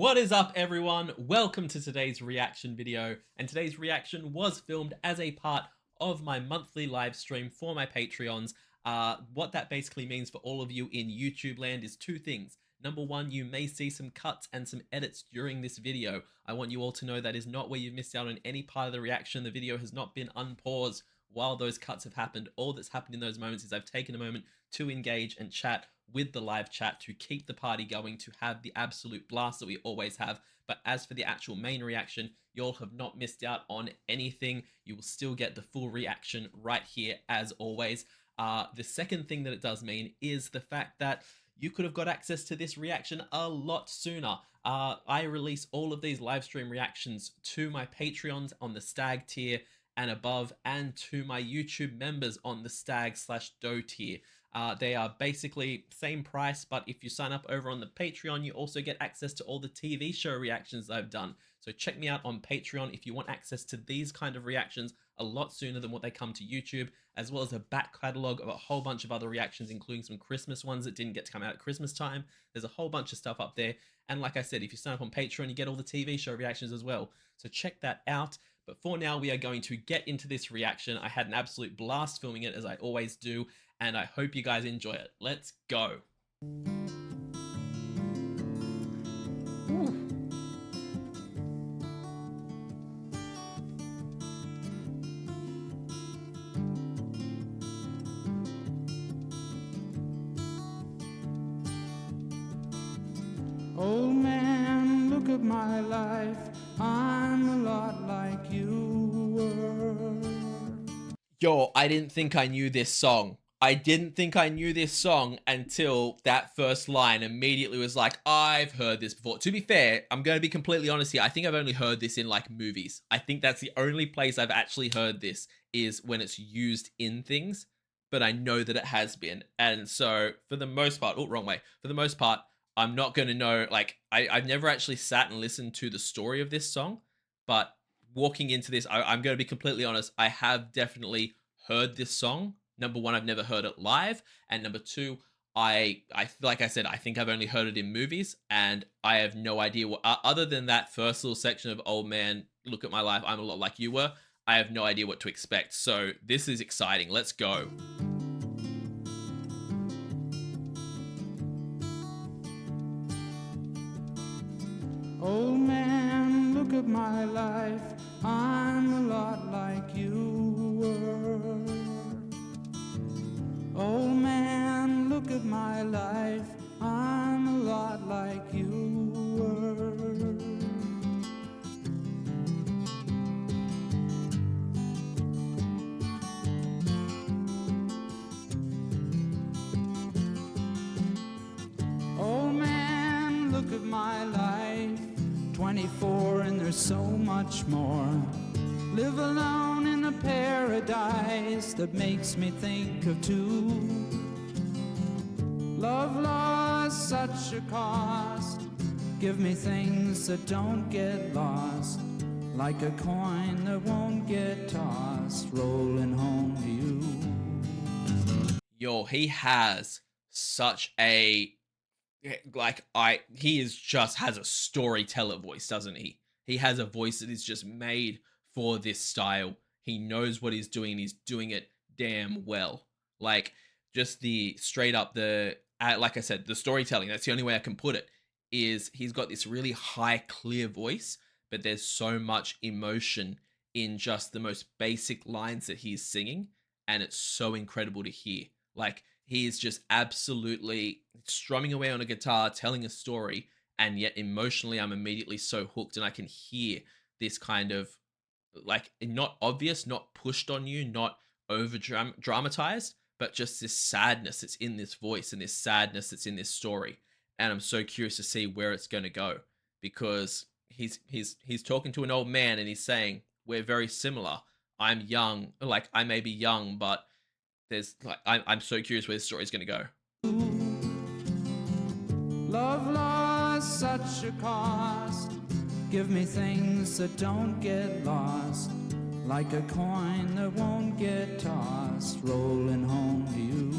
What is up, everyone? Welcome to today's reaction video, and today's reaction was filmed as a part of my monthly live stream for my Patreons. What that basically means for all of you in YouTube land is two things. Number one, you may see some cuts and some edits during this video. I want you all to know that is not where you've missed out on any part of the reaction. The video has not been unpaused while those cuts have happened. All that's happened in those moments is I've taken a moment to engage and chat with the live chat to keep the party going, to have the absolute blast that we always have. But as for the actual main reaction, you'll have not missed out on anything. You will still get the full reaction right here as always. The second thing that it does mean is the fact that you could have got access to this reaction a lot sooner. I release all of these live stream reactions to my Patreons on the Stag tier and above, and to my YouTube members on the Stag/Doe tier. They are basically same price, but if you sign up over on the Patreon, you also get access to all the TV show reactions I've done. So check me out on Patreon if you want access to these kind of reactions a lot sooner than what they come to YouTube, as well as a back catalog of a whole bunch of other reactions, including some Christmas ones that didn't get to come out at Christmas time. There's a whole bunch of stuff up there. And like I said, if you sign up on Patreon, you get all the TV show reactions as well. So check that out. But for now, we are going to get into this reaction. I had an absolute blast filming it, as I always do, and I hope you guys enjoy it. Let's go. Old man, look at my life. I'm a lot like you were. Yo, I didn't think I knew this song. I didn't think I knew this song until that first line immediately was like, I've heard this before. To be fair, I'm going to be completely honest here. I think I've only heard this in like movies. I think that's the only place I've actually heard this is when it's used in things, but I know that it has been. And so for the most part, oh, wrong way. For the most part, I'm not going to know, like, I've never actually sat and listened to the story of this song, but walking into this, I'm going to be completely honest, I have definitely heard this song. Number one, I've never heard it live, and number two, I like I said, I think I've only heard it in movies, and I have no idea what, other than that first little section of "Old Man, look at my life, I'm a lot like you were," I have no idea what to expect. So this is exciting. Let's go. Old man, look at my life. I'm a lot like you were. Old man, look at my life. I'm a lot like you were. Old man, look at my life. 24 and there's so much more. Live alone in a paradise that makes me think of two. Love lost such a cost. Give me things that don't get lost, like a coin that won't get tossed, rolling home to you. Yo, he has such a, he is just has a storyteller voice, doesn't he? He has a voice that is just made for this style. He knows what he's doing, and he's doing it damn well. Like, just the straight up, like I said, the storytelling, that's the only way I can put it, is he's got this really high, clear voice, but there's so much emotion in just the most basic lines that he's singing, and it's so incredible to hear. Like, he is just absolutely strumming away on a guitar, telling a story, and yet emotionally I'm immediately so hooked, and I can hear this kind of, like, not obvious, not pushed on you, not over dramatized, but just this sadness that's in this voice and this sadness that's in this story. And I'm so curious to see where it's going to go, because he's talking to an old man and he's saying, we're very similar. I'm young, like I may be young, but there's like, I'm so curious where this story is going to go. Love lost such a cost. Give me things that don't get lost, like a coin that won't get tossed, rolling home to you.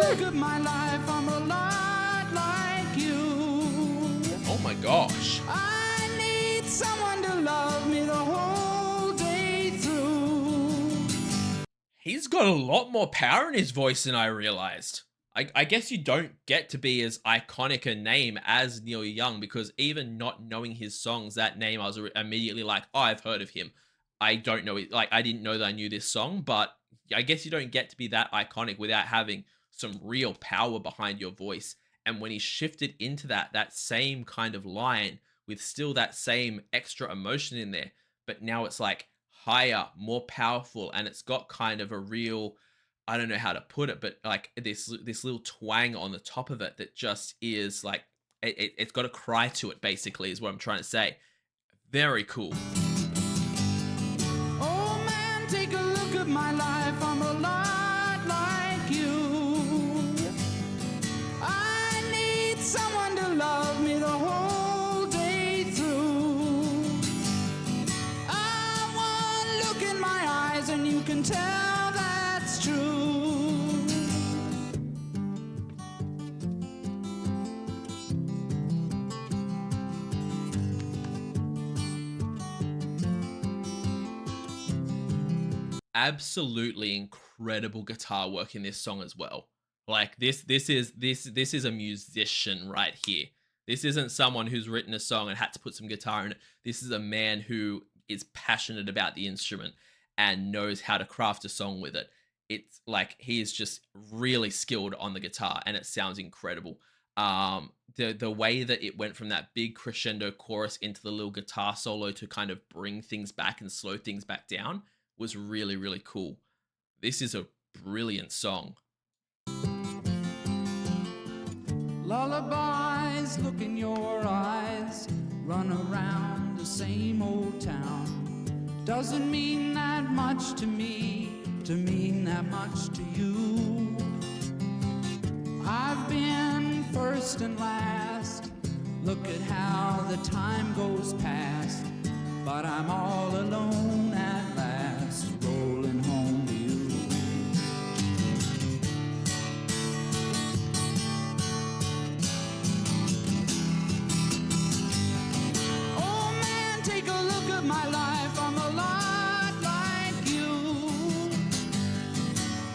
look at my life, I'm a lot like you. Oh my gosh. I need someone to love me the whole day through. He's got a lot more power in his voice than I realized. I guess you don't get to be as iconic a name as Neil Young, because even not knowing his songs, that name, I was immediately like, oh, I've heard of him. I don't know it. Like, I didn't know that I knew this song, but I guess you don't get to be that iconic without having some real power behind your voice. And when he shifted into that same kind of line with still that same extra emotion in there, but now it's like higher, more powerful, and it's got kind of a real, I don't know how to put it, but like this little twang on the top of it that just is like it's got a cry to it. Basically, is what I'm trying to say. Very cool. Oh man, take a look at my life, I'm a lot like you. I need someone to love me the whole day through. I want look in my eyes and you can tell that's true. Absolutely incredible guitar work in this song as well. Like this is a musician right here. This isn't someone who's written a song and had to put some guitar in it. This is a man who is passionate about the instrument and knows how to craft a song with it. It's like he is just really skilled on the guitar and it sounds incredible. The way that it went from that big crescendo chorus into the little guitar solo to kind of bring things back and slow things back down was really, really cool. This is a brilliant song. Lullabies look in your eyes, run around the same old town. Doesn't mean that much to me, to mean that much to you. I've been first and last, look at how the time goes past. But I'm all alone at last, rolling home to you. Oh man, take a look at my life, I'm a lot like you.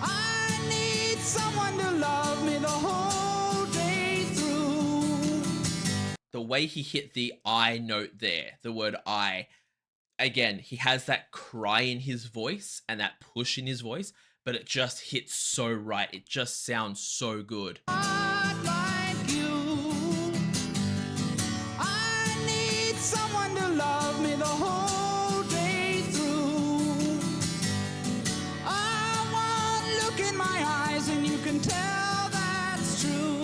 I need someone to love me the whole day through. The way he hit the I note there, the word I, again, he has that cry in his voice and that push in his voice, but it just hits so right. It just sounds so good. Not like you. I need someone to love me the whole day through. I want look in my eyes and you can tell that's true.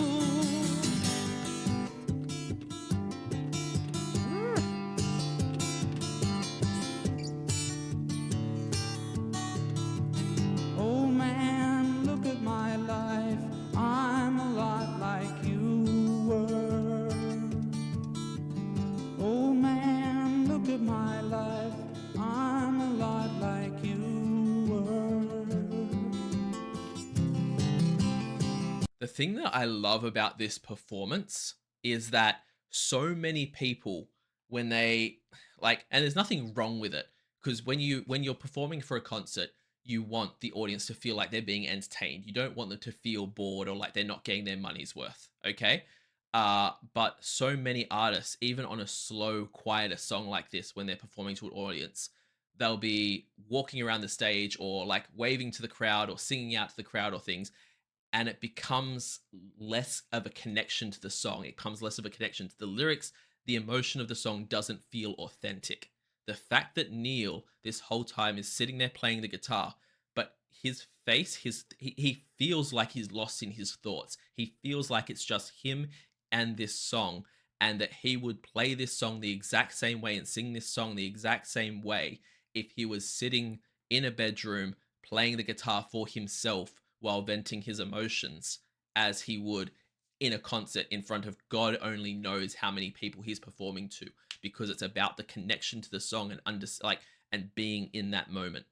Oh man, look at my life, I'm a lot like you were. Oh man, look at my life, I'm a lot like you were. The thing that I love about this performance is that so many people, when they like, and there's nothing wrong with it, because when you're performing for a concert, you want the audience to feel like they're being entertained. You don't want them to feel bored or like they're not getting their money's worth. Okay. But so many artists, even on a slow, quieter song like this, when they're performing to an audience, they'll be walking around the stage or like waving to the crowd or singing out to the crowd or things, and it becomes less of a connection to the song. It becomes less of a connection to the lyrics. The emotion of the song doesn't feel authentic. The fact that Neil this whole time is sitting there playing the guitar, but his face, he feels like he's lost in his thoughts. He feels like it's just him and this song, and that he would play this song the exact same way and sing this song the exact same way if he was sitting in a bedroom playing the guitar for himself while venting his emotions, as he would in a concert in front of God only knows how many people he's performing to, because it's about the connection to the song and and being in that moment.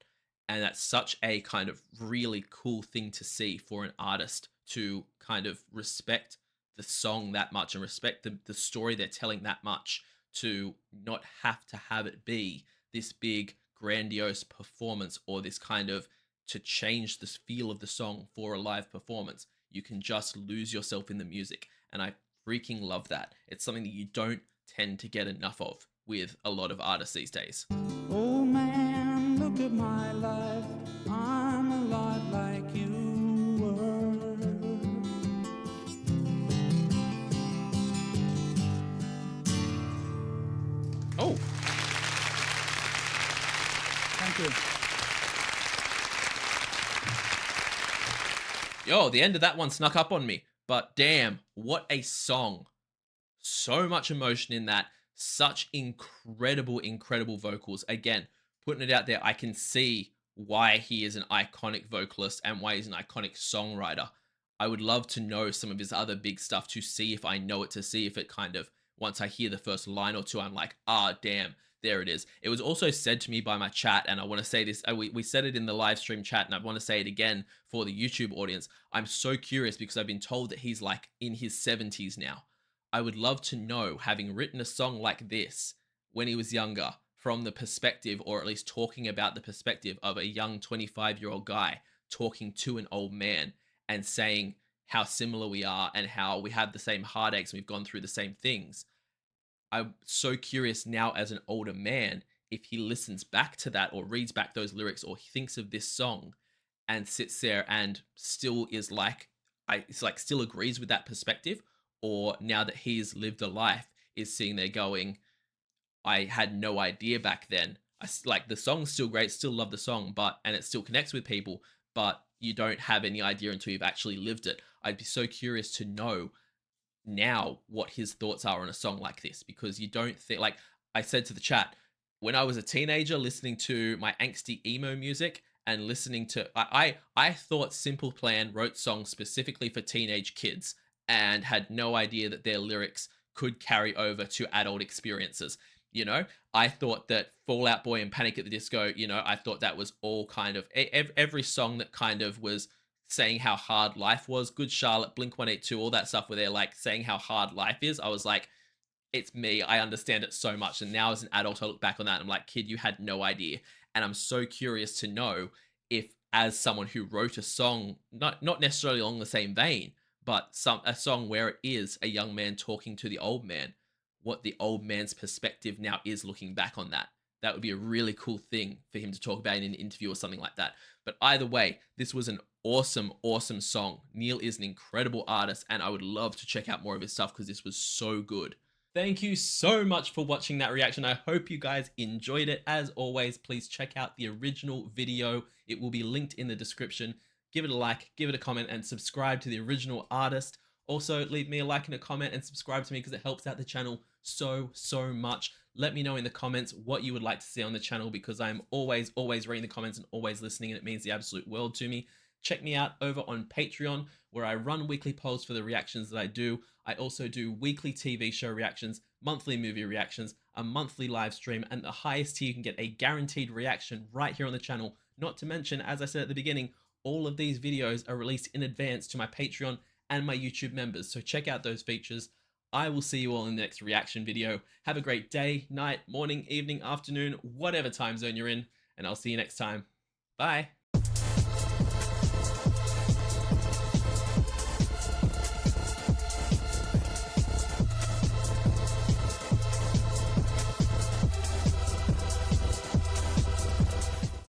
And that's such a kind of really cool thing to see for an artist to kind of respect the song that much and respect the story they're telling that much to not have to have it be this big grandiose performance or this kind of to change the feel of the song for a live performance. You can just lose yourself in the music. And I freaking love that. It's something that you don't tend to get enough of with a lot of artists these days. Oh man, look at my life. I'm a lot like you were. Oh, Thank you. yo, the end of that one snuck up on me. But damn, what a song. So much emotion in that. Such incredible, incredible vocals. Again, putting it out there, I can see why he is an iconic vocalist and why he's an iconic songwriter. I would love to know some of his other big stuff to see if I know it, to see if it kind of, once I hear the first line or two, I'm like, ah, damn, there it is. It was also said to me by my chat, and I want to say this, we said it in the live stream chat, and I want to say it again for the YouTube audience. I'm so curious because I've been told that he's like in his 70s now. I would love to know, having written a song like this when he was younger, from the perspective, or at least talking about the perspective of a young 25-year-old guy talking to an old man and saying how similar we are and how we have the same heartaches and we've gone through the same things. I'm so curious now as an older man if he listens back to that or reads back those lyrics or thinks of this song and sits there and still is like, it's like still agrees with that perspective, or now that he's lived a life is sitting there going, I had no idea back then. Like the song's still great, still love the song, but and it still connects with people, but you don't have any idea until you've actually lived it. I'd be so curious to know now what his thoughts are on a song like this, because you don't think, like I said to the chat, when I was a teenager listening to my angsty emo music and listening to I thought Simple Plan wrote songs specifically for teenage kids and had no idea that their lyrics could carry over to adult experiences. You know, I thought that Fall Out Boy and Panic at the Disco, you know, I thought that was all kind of every song that kind of was saying how hard life was. Good Charlotte, Blink 182, all that stuff where they're like saying how hard life is. I was like, it's me. I understand it so much. And now as an adult, I look back on that and I'm like, kid, you had no idea. And I'm so curious to know if, as someone who wrote a song, not necessarily along the same vein, but a song where it is a young man talking to the old man, what the old man's perspective now is looking back on that. That would be a really cool thing for him to talk about in an interview or something like that. But either way, this was an awesome, awesome song. Neil is an incredible artist, and I would love to check out more of his stuff because this was so good. Thank you so much for watching that reaction. I hope you guys enjoyed it. As always, please check out the original video. It will be linked in the description. Give it a like, give it a comment, and subscribe to the original artist. Also, leave me a like and a comment and subscribe to me because it helps out the channel so, so much. Let me know in the comments what you would like to see on the channel because I'm always reading the comments and always listening, and it means the absolute world to me. Check me out over on Patreon, where I run weekly polls for the reactions that I do. I also do weekly TV show reactions, monthly movie reactions, a monthly live stream, and the highest tier you can get a guaranteed reaction right here on the channel. Not to mention, as I said at the beginning, all of these videos are released in advance to my Patreon and my YouTube members, so check out those features. I will see you all in the next reaction video. Have a great day, night, morning, evening, afternoon, whatever time zone you're in, and I'll see you next time. Bye.